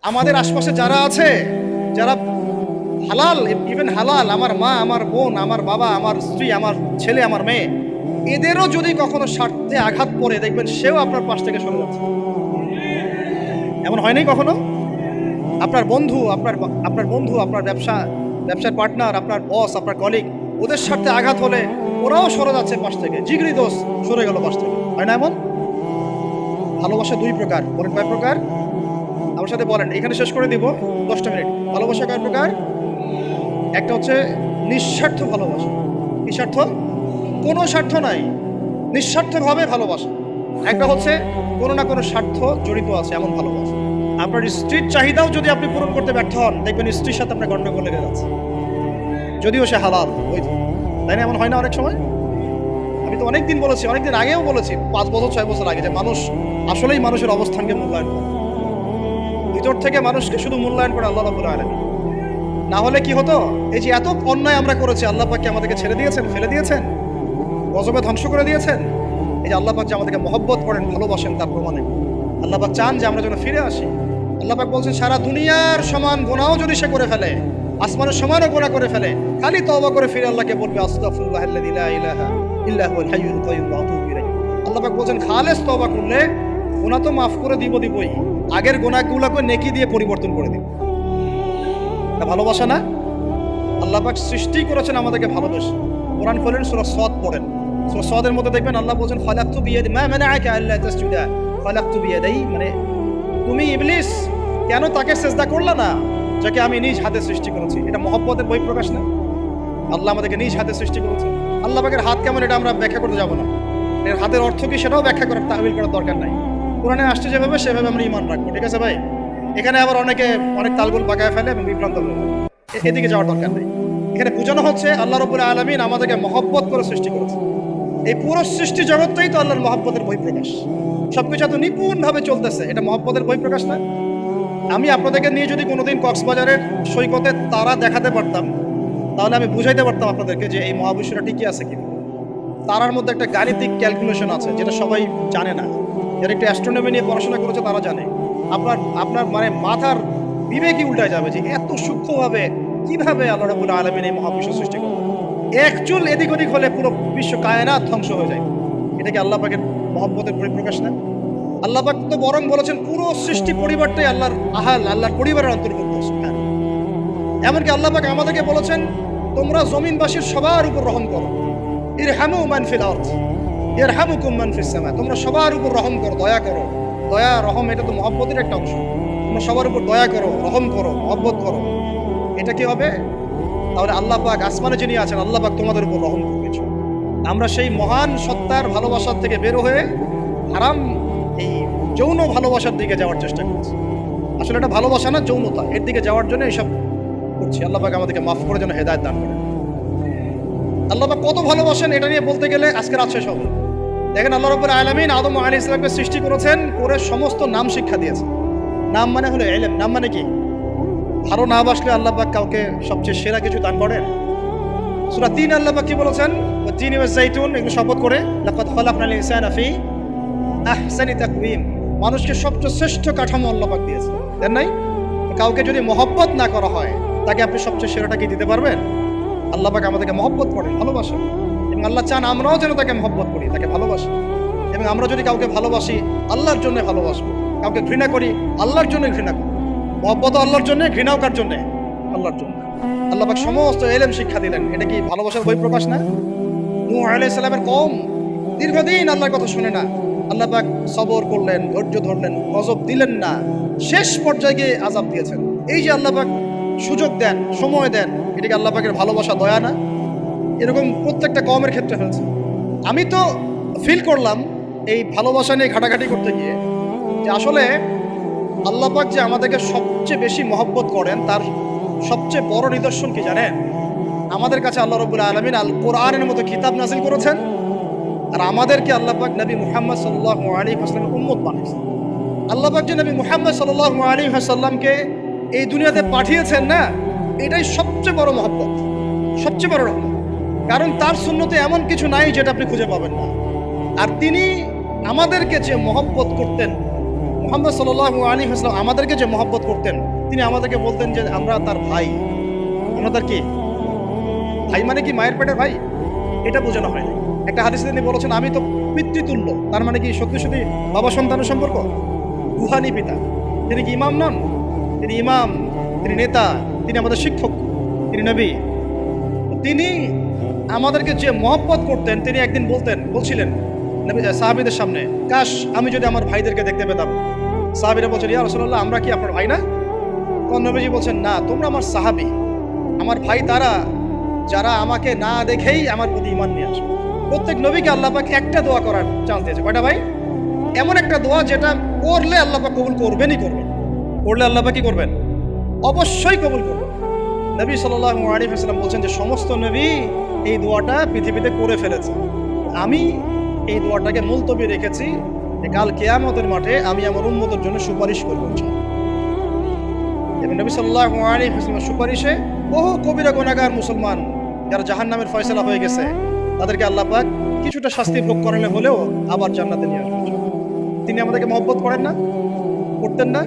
আমাদের আশপাশে যারা আছে, যারা হালাল, ইভেন হালাল, আমার মা, আমার বোন, আমার বাবা, আমার স্ত্রী, আমার ছেলে, আমার মেয়ে, এদেরও যদি কখনো স্বার্থে আঘাত পড়ে, দেখবেন সেও আপনার পাশ থেকে সরে যাচ্ছে। এমন হয়নি কখনো? আপনার বন্ধু, আপনার ব্যবসার পার্টনার, আপনার বস, আপনার কলিগ, ওদের স্বার্থে আঘাত হলে ওরাও সরে যাচ্ছে পাশ থেকে, জিগরি দোষ সরে গেল পাশ থেকে, হয় না এমন? ভালোবাসা দুই প্রকার, বলেন কয় প্রকার? আমার সাথে বলেন, এখানে শেষ করে দিব 10টা মিনিট। ভালোবাসা কয় প্রকার? একটা হচ্ছে নিঃস্বার্থ ভালোবাসা। নিঃস্বার্থ, কোনো স্বার্থ নাই, নিঃস্বার্থভাবে ভালোবাসা। একটা হচ্ছে কোনো না কোনো স্বার্থ জড়িত আছে এমন ভালোবাসা। আপনার স্ত্রীর চাহিদাও যদি আপনি পূরণ করতে ব্যর্থ হন, দেখবেন স্ত্রীর সাথে আপনার গন্ডগোল লেগে যাচ্ছে, যদিও সে হালাল, ওই তাই না? এমন হয় না অনেক সময়? আমি তো অনেকদিন বলেছি, অনেকদিন আগেও বলেছি, 5 বছর 6 বছর আগে, যে মানুষ আসলেই মানুষের অবস্থানকে মূল্যায়ন করে, ভিতর থেকে মানুষকে শুধু মূল্যায়ন করে আল্লাহ রাব্বুল আলামিন। না হলে কি হতো? এই যে এত অন্যায় আমরা করেছি, আল্লাহ পাক কি আমাদেরকে ছেড়ে দিয়েছেন, ফেলে দিয়েছেন, গজবে ধ্বংস করে দিয়েছেন? এই যে আল্লাহ পাক যে আমাদেরকে মহব্বত করেন, ভালোবাসেন, তার প্রমাণে আল্লাহ পাক চান যে আমরা যেন ফিরে আসি। আল্লাহ পাক বলছেন, সারা দুনিয়ার সমান গুনাহও যদি সে করে ফেলে, আসমানের সমানও গুনাহ করে ফেলে, খালি তওবা করে ফিরে আল্লাহকে বলবে, আস্তাগফিরুল্লাহাল্লাযী লা ইলাহা ইল্লা হুয়াল হাইয়ুল কাইয়্যুম ওয়া আতুবু ইলাইহি। আল্লাহ পাক বলছেন, খালেস তওবা করলে গুনাহ তো মাফ করে দিবই, আগের গুনাহগুলোকে নেকি দিয়ে পরিবর্তন করে দিব। এটা ভালোবাসা না? আল্লাহ পাক সৃষ্টি করেছেন আমাদেরকে ভালোবেসে। কোরআন খোলেন, সূরা সদ পড়েন, সূরা সদের মধ্যে দেখবেন আল্লাহ বলছেন, খালাকতু বিয়াদি মা মানাআকা আল্লা তাসজুদা খালাকতু বিয়াদাই, মানে তুমি ইবলিস কেন তাকে সিজদা করলা না যাকে আমি নিজ হাতে সৃষ্টি করেছি? এটা মহব্বতের বহিঃপ্রকাশ না? আল্লাহ আমাদেরকে নিজ হাতে সৃষ্টি করেছে। আল্লাহ পাকের হাত কেমন এটা আমরা ব্যাখ্যা করতে যাব না, এর হাতের অর্থ কি সেটাও ব্যাখ্যা করার, তাহবিল করার দরকার নাই। কোরআনে আসছে যেভাবে সেভাবে আমরা ঈমান রাখবো, ঠিক আছে ভাই? এখানে আবার অনেক তালগোল পাকায় ফেলে এবং বিভ্রান্ত হয়ে যায়, এদিকে যাওয়ার দরকার নেই। এখানে বোঝানো হচ্ছে আল্লাহ রাব্বুল আলামিন আমাদেরকে মহব্বত করে সৃষ্টি করেছে। এই পুরো সৃষ্টি জগৎটাই তো আল্লাহর মহব্বতের বহিঃপ্রকাশ। সবকিছু এত নিপুণভাবে চলতেছে, এটা মহব্বতের বহিঃপ্রকাশ না? আমি আপনাদেরকে নিয়ে যদি কোনোদিন কক্সবাজারের সৈকতে তারা দেখাতে পারতাম, তাহলে আমি বুঝাইতে পারতাম আপনাদেরকে যে এই মহাবিশ্বটা ঠিকই আছে কি। তারার মধ্যে একটা গাণিতিক ক্যালকুলেশন আছে যেটা সবাই জানে না, যারা একটু অ্যাস্ট্রোনমি নিয়ে পড়াশোনা করেছে তারা জানে। আপনার মানে মাথার বিবেকই উল্টায় যাবে যে এত সূক্ষ্মভাবে কিভাবে আল্লাহ রাব্বুল আলামিন এই মহাবিশ্ব সৃষ্টি করলেন। এক চুল এদিক ওদিক হলে পুরো বিশ্ব কায়নাত ধ্বংস হয়ে যায়। এটা কি আল্লাহ পাকের মহব্বতের পরিপ্রকাশ না? আল্লাহ পাক তো বরং বলেছেন পুরো সৃষ্টি পরিবারটাই আল্লাহর পরিবারের অন্তর্ভুক্ত। এমনকি আল্লাহ পাক আমাদেরকে বলেছেন, তোমরা জমিনবাসীর সবার উপর রহম করো, ইরহামু মান ফিল আরদ ইয়ারহামুকুম মান ফিস সামা, তোমরা সবার উপর রহম করো, দয়া করো। দয়া রহম এটা তো মহব্বতের একটা অংশ। তোমরা সবার উপর দয়া করো, রহম করো, মহব্বত করো। এটা কি হবে? তাহলে আল্লাহ পাক আসমানে যিনি আছেন, আল্লাহ পাক তোমাদের উপর রহম করবে। আমরা সেই মহান সত্তার ভালোবাসার থেকে বের হয়ে হারাম এই যৌন ভালোবাসার দিকে যাওয়ার চেষ্টা করছি। আসলে এটা ভালোবাসা না, যৌনতা, এর দিকে যাওয়ার জন্য এইসব করছি। আল্লাহ পাক আমাদেরকে মাফ করে যেন হেদায়েত দান করেন। আল্লাহ পাক কত ভালোবাসেন এটা নিয়ে বলতে গেলে আজকে রাত শেষ হবে। দেখেন, আল্লাহ রাব্বুল আলামিন আদম আলাইহিস সালামকে সৃষ্টি করেছেন, করে সমস্ত নাম শিক্ষা দিয়েছেন। নাম মানে হলো ইলম। নাম মানে কি? ভালো না বাসলে আল্লাহ পাক কাউকে সবচেয়ে সেরা কিছু দান করেন। সূরা 3 আল্লাহ পাক কি বলেছেন? ওয়াত-তিনি ওয়াজ-যাইতুন, এগুলো শপথ করে, লাকাদ খালাকনাল ইনসানা ফি আহসানি তাকওয়িম, মানুষকে সবচেয়ে শ্রেষ্ঠ কাঠামো আল্লাহ পাক দিয়েছেন, দেন নাই? কাউকে যদি মহব্বত না করা হয়, তাকে আপনি সবচেয়ে সেরাটা কি দিতে পারবেন? আল্লাহ পাক আমাদেরকে মহব্বত করেন, ভালোবাসেন, এবং আল্লাহ চান আমরাও যেন তাকে মহব্বত করি, তাকে ভালোবাসি। এবং আমরা যদি কাউকে ভালোবাসি, আল্লাহর জন্য ভালোবাসবো। কাউকে ঘৃণা করি, আল্লাহর জন্য ঘৃণা করি। মহব্বত আল্লাহর জন্য, ঘৃণাও কার জন্য? আল্লাহর জন্য। আল্লাহ পাক সমস্ত ইলম শিক্ষা দিলেন, এটা কি ভালোবাসার বহিঃপ্রকাশ না? নূহ আলাইহিস সালামের কওম দীর্ঘদিন আল্লাহর কথা শুনে না, আল্লাহ পাক সবর করলেন, ধৈর্য ধরলেন, গজব দিলেন না, শেষ পর্যায়ে গিয়ে আযাব দিয়েছেন। এই যে আল্লাহ পাক সুযোগ দেন, সময় দেন, এটা কি আল্লাহ পাকের ভালোবাসা, দয়া না? এরকম প্রত্যেকটা কওমের ক্ষেত্রে হয়েছে। আমি তো ফিল করলাম এই ভালোবাসা নিয়ে ঘাটাঘাটি করতে গিয়ে যে আসলে আল্লাহ পাক যে আমাদেরকে সবচেয়ে বেশি মহব্বত করেন, তার সবচেয়ে বড় নিদর্শন কি জানেন? আমাদের কাছে আল্লাহ রাব্বুল আলামিন আল কোরআনের মতো কিতাব নাযিল করেছেন, আর আমাদেরকে আল্লাহ পাক নবী মুহাম্মদ সাল্লাল্লাহু আলাইহি ওয়াসাল্লামের উম্মত বানিয়েছেন। আল্লাহ পাক যে নবী মুহাম্মদ সাল্লাল্লাহু আলাইহি ওয়াসাল্লামকে এই দুনিয়াতে পাঠিয়েছেন না, এটাই সবচেয়ে বড় মহব্বত, সবচেয়ে বড় রহমত। কারণ তার সুন্নতে এমন কিছু নাই যেটা আপনি খুঁজে পাবেন না। আর তিনি আমাদেরকে যে মহব্বত করতেন, মুহাম্মদ সাল্লাল্লাহু আলাইহি ওয়াসাল্লাম আমাদেরকে যে মহব্বত করতেন, তিনি আমাদেরকে বলতেন যে আমরা তার ভাই। আমরা তার কি ভাই? মানে কি মায়ের পেটের ভাই? এটা বোঝানো হয় না। একটা হাদিসে তিনি বলেছেন আমি তো পিতৃতুল্য। তার মানে কি সত্যি সত্যি বাবা সন্তানের সম্পর্ক? রুহানি পিতা। তিনি কি ইমাম নন? তিনি ইমাম, তিনি নেতা, তিনি আমাদের শিক্ষক, তিনি নবী। তিনি আমাদেরকে যে মহব্বত করতেন, তিনি একদিন বলছিলেন সাহাবীদের সামনে, কাশ আমি যদি আমার ভাইদেরকে দেখতে পেতাম। সাহাবীরা বলছেন, ইয়া রাসূলুল্লাহ, আমরা কি আপনার ভাই না? তখন নবীজি বলছেন, না, তোমরা আমার সাহাবী। আমার ভাই তারা যারা আমাকে না দেখেই আমার প্রতি ঈমান নিয়ে আসবে। প্রত্যেক নবীকে আল্লাহ পাক একটা দোয়া করার চান্স দিয়েছে। কয়টা ভাই? এমন একটা দোয়া যেটা করলে আল্লাহ পাক কবুল করবেনই করবেন। করলে আল্লাহ পাক কি করবেন? অবশ্যই কবুল করবেন। নবী সাল্লাল্লাহু আলাইহি ওয়াসাল্লাম বলছেন যে সমস্ত নবী এই দোয়াটা পৃথিবীতে করে ফেলেছে। আমি এই দোয়াটাকে মুলতবি রেখেছি, কাল কিয়ামতের মাঠে আমি আমার উম্মতের জন্য সুপারিশ করব। এবং নবী সাল্লাল্লাহু আলাইহি ওয়াসাল্লামের সুপারিশে বহু কবিরা গুনাহগার মুসলমান যারা জাহান্নামের ফয়সালা হয়ে গেছে, তাদেরকে আল্লাহ পাক কিছুটা শাস্তি ভোগ করালে হলেও আবার জান্নাতে নিয়ে আসবেন। তিনি আমাদেরকে মহব্বত করেন না? করতেন না?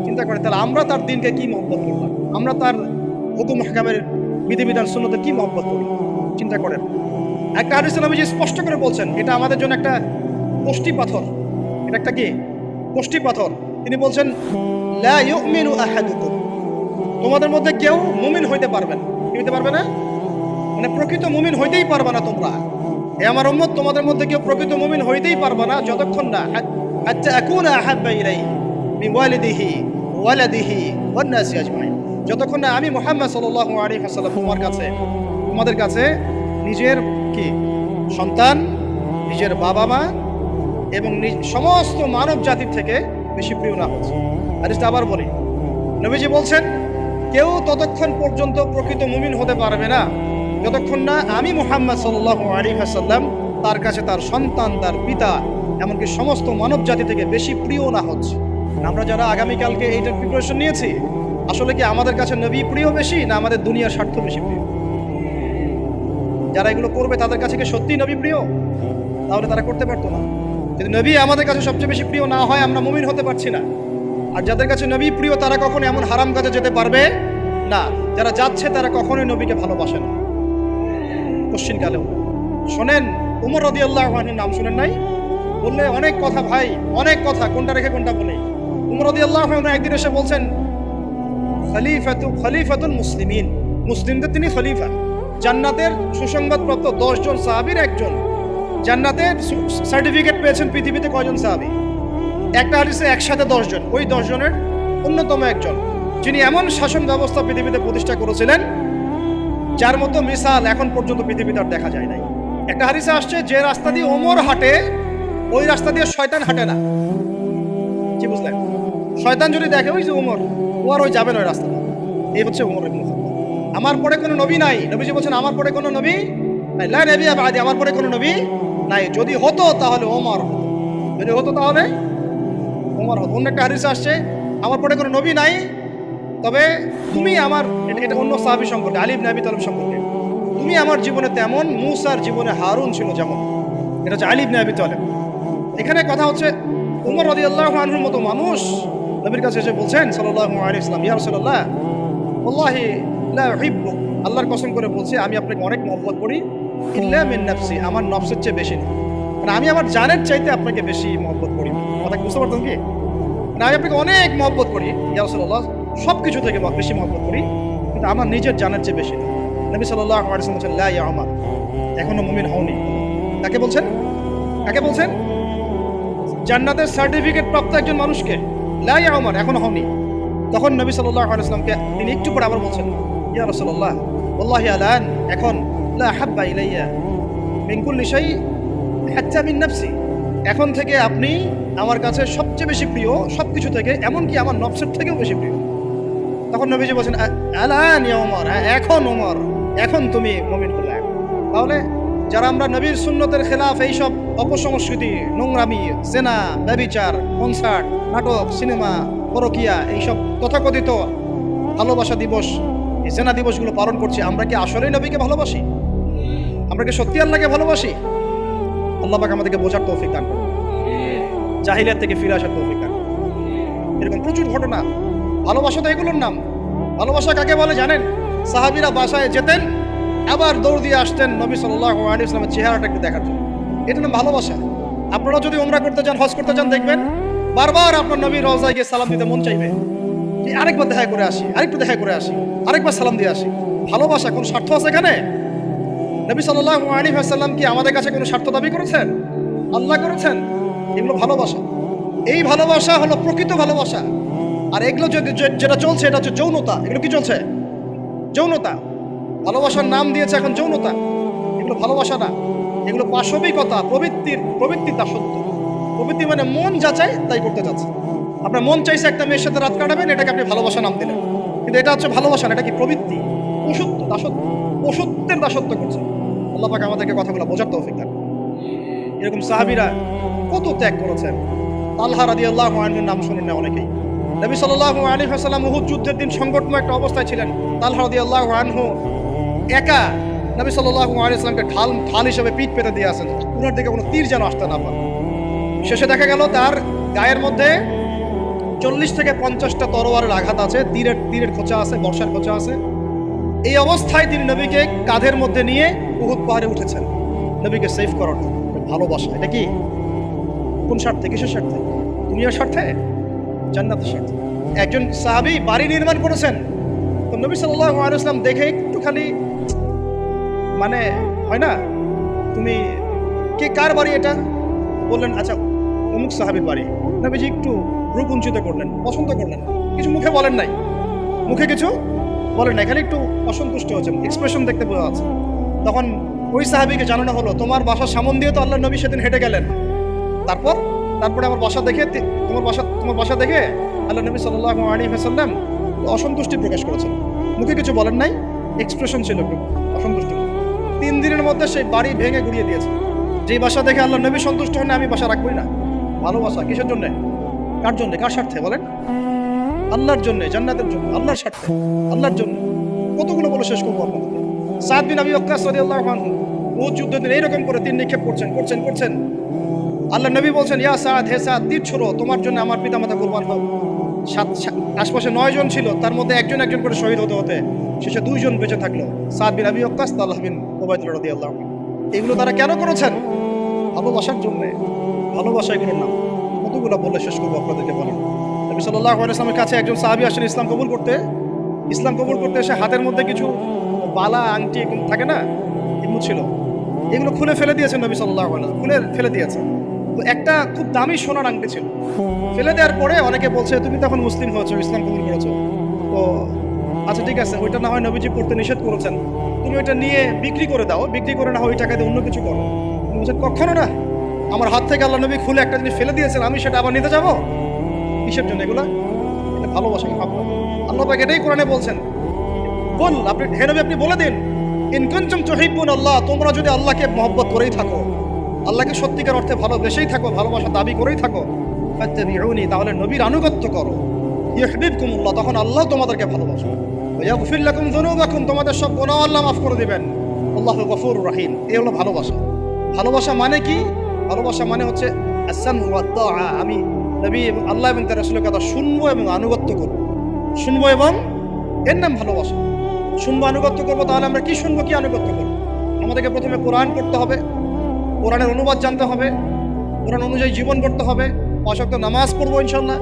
চিন্তা করেন তাহলে আমরা তার দিনকে কি মহব্বত করলাম, আমরা তার হুকুম হাকামের বিধিবিধান সুন্নতের কি মহব্বত করলাম? চিন্তা করেন। একটা হাদিসে নবীজি স্পষ্ট করে বলছেন এটা আমাদের জন্য একটা কষ্টি পাথর। এটা একটা কি কষ্টি পাথর। তিনি বলছেন, লা ইউমিনু আহাদুকুম, তোমাদের মধ্যে কেউ মুমিন হইতে পারবে না। কি হইতে পারবে না? মানে প্রকৃত মুমিন হইতেই পারবে না তোমরা। আমার উম্মত তোমাদের মধ্যে কেউ প্রকৃত মুমিন হইতেই পারবে না যতক্ষণ না হাত্তা আকুনা আহাব্বা ইলাইহি মিন ওয়ালিদিহি ওয়ালাদিহি ওয়ান নাসি আজমাইন, যতক্ষণ না আমি মুহাম্মদ সাল্লাল্লাহু আলাইহি ওয়াসাল্লাম তোমাদের কাছে নিজের কি সন্তান, নিজের বাবা মা এবং সমস্ত মানব জাতির থেকে বেশি প্রিয় না হচ্ছে। হাদিসটা আবার বলি, নবীজি বলছেন কেউ ততক্ষণ পর্যন্ত প্রকৃত মুমিন হতে পারবে না যতক্ষণ না আমি মুহাম্মদ সাল্লাল্লাহু আলাইহি ওয়াসাল্লাম তার কাছে তার সন্তান, তার পিতা, এমনকি সমস্ত মানব জাতি থেকে বেশি প্রিয় না হচ্ছে। আমরা যারা আগামীকালকে এইটার প্রিপারেশন নিয়েছি, আসলে কি আমাদের কাছে নবী প্রিয় বেশি না আমাদের দুনিয়ার স্বার্থ বেশি প্রিয়? যারা এগুলো করবে তাদের কাছে কি সত্যিই নবী প্রিয়? তাহলে তারা করতে পারতো না। যদি নবী আমাদের কাছে সবচেয়ে বেশি প্রিয় না হয়, আমরা মুমিন হতে পারছি না। আর যাদের কাছে নবী প্রিয় তারা কখনো এমন হারাম কাজে যেতে পারবে না। যারা যাচ্ছে তারা কখনোই নবীকে ভালোবাসে না কোশ্চিনকালেও। শোনেন, উমর রাদিয়াল্লাহু আনহুর নাম শুনেন নাই? বললে অনেক কথা ভাই, অনেক কথা, কোনটা রেখে কোনটা বলে। উমর রাদিয়াল্লাহু আনহু একদিন এসে বলছেন, খলিফাতুল মুসলিমিন, মুসলিমদের তিনি খলিফা। জান্নাতের সুসংবাদপ্রাপ্ত 10 জন সাহাবীর একজন। জান্নাতের সার্টিফিকেট পেয়েছেন পৃথিবীতে কয়জন সাহাবী? একটা হাদিসে একসাথে 10 জন। ওই 10 জনের অন্যতম একজন, যিনি এমন শাসন ব্যবস্থা পৃথিবীতে প্রতিষ্ঠা করেছিলেন যার মতো মিসাল এখন পর্যন্ত পৃথিবীতে আর দেখা যায় নাই। একটা হাদিসে আসছে যে রাস্তা দিয়ে ওমর হাঁটে ওই রাস্তা দিয়ে শয়তান হাঁটে না। কি বুঝলেন? শয়তান যদি দেখে ওই যে ওমর, ও আর ওই যাবে না ওই রাস্তাটা। এই হচ্ছে ওমর ইবনে খাত্তাব। আমার পরে কোনো নবী নাই। নবীজি বলছেন আমার পরে কোনো নবী নাই, লা নবিয়্যা বাদি, আমার পরে কোনো নবী নাই। যদি হতো তাহলে ওমর হতো, যদি হতো তাহলে ওমর হতো। অন্য একটা হাদিসে আসছে আমার পরে কোনো নবী নাই, তবে তুমি আমার, এটা অন্য সাহাবী সম্পর্কে, আলী ইবনে আবি তালিব সম্পর্কে, তুমি আমার জীবনে তেমন মূসার জীবনে হারুন ছিল যেমন। এটা হচ্ছে আলী ইবনে আবি তালিব। এখানে কথা হচ্ছে উমর রাদিয়াল্লাহু আনহুর মতো মানুষ নবীর কাছে এসে বলছেন সাল্লাল্লাহু আলাইহি ওয়াসাল্লাম, ইয়া রাসূলুল্লাহ ওয়াল্লাহি লা উহিব্বুক, আল্লাহর কসম করে বলছি আমি আপনাকে অনেক মহব্বত করি, ইল্লা মিন নাফসি, আমার নফসের চেয়ে বেশি না। মানে আমি আমার জানের চাইতে আপনাকে বেশি মহব্বত করি। কথা বুঝতে পারতেন কি? মানে আমি আপনাকে অনেক মহব্বত করি ইয়া রাসূলুল্লাহ, সব কিছু থেকে বেশি মহব্বত করি, কিন্তু আমার নিজের জানের চেয়ে বেশি না। নবী সাল্লাল্লাহু আলাইহি ওয়াসাল্লাম বলেন, লা ইয়া উমর, এখনো মুমিন হওনি। কাকে বলছেন? কাকে বলছেন? জান্নাতের সার্টিফিকেট প্রাপ্ত একজন মানুষকে, লা ইয়া উমর, এখনো হওনি। তখন নবী সাল্লাল্লাহু আলাইহি ওয়াসাল্লামকে তিনি একটু পরে আবার বলছেন, ইয়া রাসূলুল্লাহ ওয়াল্লাহি আলান, এখন লা হাব্বা ইলাইয়া মিন কুল্লি শাই হাত্তা মিন নাফসি, এখন থেকে আপনি আমার কাছে সবচেয়ে বেশি প্রিয় সবকিছু থেকে, এমনকি আমার নফসের থেকেও বেশি প্রিয়। তখন নবীজি বলছেন, আলান ইয়া উমর, এখন উমর, এখন তুমি মুমিন হলে। তাহলে যারা আমরা নবীর সুন্নতের খেলাফ এইসব অপসংস্কৃতি, নোংরামি, জেনা, ব্যভিচার, কনসার্ট, নাটক, সিনেমা, পরকিয়া, এইসব তথাকথিত ভালোবাসা দিবস, এই জেনা দিবসগুলো পালন করছি, আমরা কি আসলেই নবীকে ভালোবাসি? আমরা কি সত্যি আল্লাহকে ভালোবাসি? আল্লাহ পাক আমাদেরকে বোঝার তৌফিক দান করুন, জাহিলিয়াত থেকে ফিরে আসার তৌফিক দান করুন। এরকম প্রচুর ঘটনা। ভালোবাসা তো এগুলোর নাম। ভালোবাসা কাকে বলে জানেন? সাহাবীরা বাসায় যেতেন, আবার দৌড় দিয়ে আসতেন নবী সাল্লাল্লাহু আলাইহি ওয়াসাল্লামের চেহারাটা একটু দেখার জন্য। এটা নাম ভালোবাসা। আপনারা যদি উমরা করতে যান, হজ করতে যান, দেখবেন বারবার আপনার নবীর রওজায় গিয়ে সালাম দিতে মন চাইবে, যে আরেকবার দেখা করে আসি, আরেকটু দেখা করে আসি, আরেকবার সালাম দিয়ে আসি। ভালোবাসা, কোন স্বার্থ আছে এখানে? নবী সাল্লাল্লাহু আলাইহি ওয়াসাল্লাম কি আমাদের কাছে কোনো স্বার্থ দাবি করেছেন? আল্লাহ করেছেন। এগুলো ভালোবাসা। এই ভালোবাসা হলো প্রকৃত ভালোবাসা। আর এগুলো যেটা চলছে এটা হচ্ছে যৌনতা। এগুলো কি চলছে? যৌনতা। ভালোবাসার নাম দিয়েছে এখন যৌনতা। এগুলো ভালোবাসা না, এগুলো পাশবিকতা, প্রবৃত্তির দাসত্ব। প্রবৃত্তি মানে মন যা চায় তাই করতে যাচ্ছে। আপনার মন চাইছে একটা মেয়ের সাথে রাত কাটাবেন, এটাকে আপনি ভালোবাসা নাম দিলেন, কিন্তু এটা হচ্ছে ভালোবাসা না, এটা কি প্রবৃত্তি, পশুত্ব, দাসত্ব, পশুত্বের দাসত্ব করছে। আল্লাহ পাক আমাদেরকে কথাগুলো বোঝার তৌফিক দান। এরকম সাহাবীরা কত ত্যাগ করেছেন। তালহা রাদিয়াল্লাহু আনহুর নাম শুনেন না অনেকেই। নবী সাল্লাল্লাহু আলাইহি ওয়াসাল্লাম উহুদ যুদ্ধের দিন সংকটময় একটা অবস্থায় ছিলেন। তালহা রাদিয়াল্লাহু আনহু একা নবী সাল্লাল্লাহু আলাইহি ওয়াসাল্লামকে ঢাল হিসেবে পিঠ পেতে দিয়ে আসেন, উনার দিকে কোনো তীর যেন আসতে না পারে। শেষে দেখা গেল তার গায়ের মধ্যে 40 থেকে 50টা তরোয়ারের আঘাত আছে, তীরের খোঁচা আছে, বর্ষার খোঁচা আছে। এই অবস্থায় তিনি নবীকে কাঁধের মধ্যে নিয়ে উহুদ পাহাড়ে উঠেছেন নবীকে সেভ করার জন্য। ভালোবাসা। এটা কি? কোন স্বার্থে? কিসের স্বার্থে? দুনিয়ার স্বার্থে? জান্নাতের স্বার্থে। একজন সাহাবী বাড়ি নির্মাণ করেছেন, তো নবী সাল্লাল্লাহু আলাইহি ওয়াসাল্লাম দেখে একটু খালি মানে হয় না, তুমি কে, কার বাড়ি এটা? বললেন আচ্ছা অমুক সাহাবীর বাড়ি। নবীজি একটু রূপঞ্চিত করলেন, পছন্দ করলেন, কিছু মুখে বলেন নাই, মুখে কিছু বলেন নাই, খালি একটু অসন্তুষ্ট হচ্ছেন, এক্সপ্রেশন দেখতে পাওয়া যাচ্ছে। তখন ওই সাহাবীকে জানানো হলো, তোমার বাসার সামন দিয়ে তো আল্লাহর নবী সেদিন হেঁটে গেলেন, তারপরে আমার বাসা দেখে, তোমার বাসা দেখে আল্লাহ নবী সাল্লাল্লাহু আলাইহি ওয়াসাল্লাম অসন্তুষ্টি প্রকাশ করেছেন। মুখে কিছু বলেন নাই, এক্সপ্রেশন ছিল অসন্তুষ্টি। 3 দিনের মধ্যে সেই বাড়ি ভেঙে গুড়িয়ে দিয়েছে। যেই বাসা দেখে আল্লাহ নবী সন্তুষ্ট হন, আমি বাসা রাখবই না। ভালোবাসা কিসের জন্য? কার জন্য? কার স্বার্থে বলেন? আল্লাহর জন্য, জান্নাতের জন্য, আল্লাহর স্বার্থে, আল্লাহর জন্য। কতগুলো বলে শেষ করবো আপনাদেরকে। সাদ বিন আবি ওয়াক্কাস রাদিয়াল্লাহু আনহু উহুদ যুদ্ধের দিন এইরকম করে তীর নিক্ষেপ করছেন। আল্লাহ নবী বলছেন, ইয়া সাদ, হে সাদ, তীর ছোড়ো, তোমার জন্য আমার পিতামাতা কুরবান হোক। আশপাশে 9 জন ছিল, তার মধ্যে একজন করে শহীদ হতে শেষে 2 জন বেঁচে থাকলো, সাদ বিন আবি ওয়াক্কাস, তালহা বিন উবাইদুল্লাহ রাদিয়াল্লাহু আনহু। এগুলো তারা কেন করেছেন? ভালোবাসার জন্য। ভালোবাসা এগুলোর নাম। কতগুলো বললে শেষ করবো আপনাদেরকে বলেন। নবী সাল্লাল্লাহু আলাইহি ওয়াসাল্লামের কাছে একজন সাহাবী আসেন ইসলাম কবুল করতে এসে হাতের মধ্যে কিছু বালা আংটি থাকে না, এগুলো ছিল, এগুলো খুলে ফেলে দিয়েছেন নবী সাল্লাল্লাহু আলাইহি ওয়াসাল্লাম, খুলে ফেলে দিয়েছেন। তো একটা খুব দামি সোনার আংটি ছিল, ফেলে দেওয়ার পরে অনেকে বলছে তুমি তখন মুসলিম হয়েছো, ইসলাম কবুল করেছো, তো আচ্ছা ঠিক আছে, ওইটা না হয় নবীজি পড়তে নিষেধ করেছেন, তুমি ওইটা নিয়ে বিক্রি করে দাও, বিক্রি করে না হয় ওই টাকা দিয়ে অন্য কিছু করো। তুমি বলছেন কখনো না, আমার হাত থেকে আল্লাহ নবী খুলে একটা জিনিস ফেলে দিয়েছেন, আমি সেটা আবার নিতে যাবো? কিসের জন্য এগুলা? এটা ভালোবাসা। আল্লাহ পাক এটাই কোরআনে বলছেন, বল আপনি, হে নবী আপনি বলে দিন, ইন কুনতুম তুহিব্বুন আল্লাহ, তোমরা যদি আল্লাহকে মহব্বত করেই থাকো, আল্লাহকে সত্যিকার অর্থে ভালোবেসেই থাকো, ভালোবাসা দাবি করেই থাকো, ফাত্তাবিউনি, তাহলে নবীর আনুগত্য করো, ইউহিব্বুকুমুল্লাহ, তখন আল্লাহ তোমাদেরকে ভালোবাসবে, ওয়া ইয়াগফির লাকুম যুনুবাকুম, তোমাদের সব গুনাহ আল্লাহ মাফ করে দিবেন, আল্লাহু গফুরুর রহিম। এই হলো ভালোবাসা। ভালোবাসা মানে কি? ভালোবাসা মানে হচ্ছে আসান ওয়া তাআ, আমি নবী এবং আল্লাহ এবং তার রাসূলের কথা শুনবো এবং আনুগত্য করব, শুনবো এবং এর নাম ভালোবাসা। শুনবো, আনুগত্য করবো, তাহলে আমরা কি শুনবো, কি আনুগত্য করবো? আমাদেরকে প্রথমে কোরআন পড়তে হবে, কোরআনের অনুবাদ জানতে হবে, কোরআন অনুযায়ী জীবন করতে হবে, 5 ওয়াক্ত নামাজ পড়বো ইনশাআল্লাহ,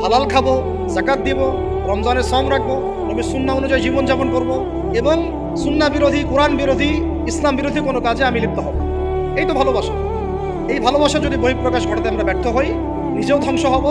হালাল খাবো, যাকাত দিব, রমজানের সওম রাখবো, নবীর সুন্নাহ অনুযায়ী জীবনযাপন করবো, এবং সুন্নাহ বিরোধী, কোরআন বিরোধী, ইসলাম বিরোধী কোনো কাজে আমি লিপ্ত হব। এই তো ভালোবাসা। এই ভালোবাসা যদি বহিঃপ্রকাশ ঘটাতে আমরা ব্যর্থ হই, নিজেও ধ্বংস হব,